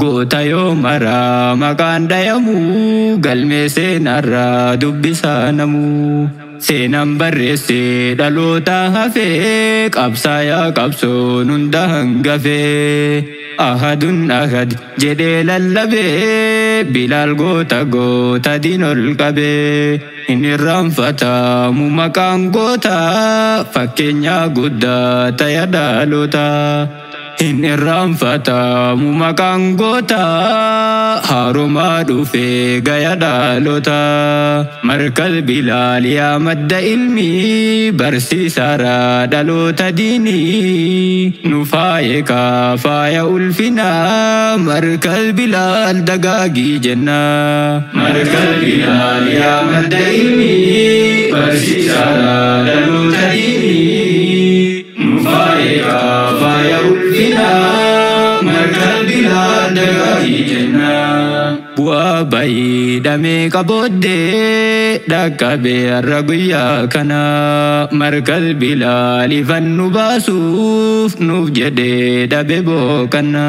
goota yoo maraa maqaan dhayamuu galmee seenarraa dubbisaa namuu. Seenaan barreessee dhaloota hafee qabsaayaa qabsoon hunda hangafee. Ahadun ahad jedhee lallabee Bilaal goota goota diin ol qabee. Inni irraanfatamu maqaan goota fakkeenyaa guddaa ta'e dhaloota. Inni irraanfatamu maqaan goota haarumaa dhufee gaya dhaloota. Markaz Bilaal yaa madda ilmii barsiisaadha dhaloota diinii. Nu faaye kaa faaya ulfinaa Markaz Bilaal dagaagii jenna. Markaz Bilaal yaa madda ilmii barsiisaadha dhaloota diinii. Nu faaye kaa faaya ulfinaa Markaz Bilaal dagaagii jenna. Bu'aa bayii dhamee qabooddee dhaqqabee har'a guyyaa kana. Markaz Bilaal ifan nu baasuuf nuuf jedhee dhabe booqanna.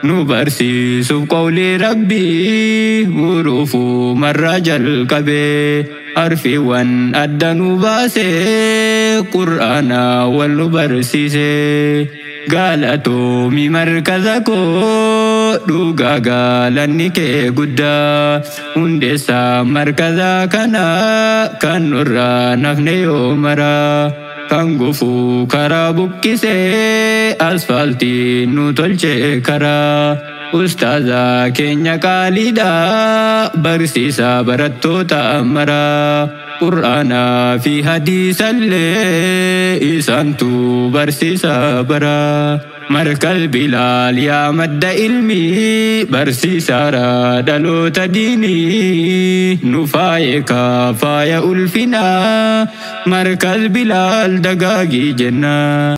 Nu barsiisuuf qawlee Rabbii huruufuu marraa jalqabee. Harfiiwwan adda nu baasee Qur'aana wal nu barsiisee. Galatoomi markaza koo dhugaa galanni kee guddaa. Hundeessaa markaza kana kan nurraa nafne yoo maraa. Kan gufuu karaa buqqisee asfaaltii nu tolchee karaa. Ustaaza keenya qaaliidha barsiisaa barattoota maraa. Qur'aanaa fi hadiisallee isaantu barsiisaa baraa. Markaz Bilaal yaa madda ilmii barsiisaadha dhaloota diinii. Nu faaye kaa faaya ulfinaa Markaz Bilaal dagaagii jenna.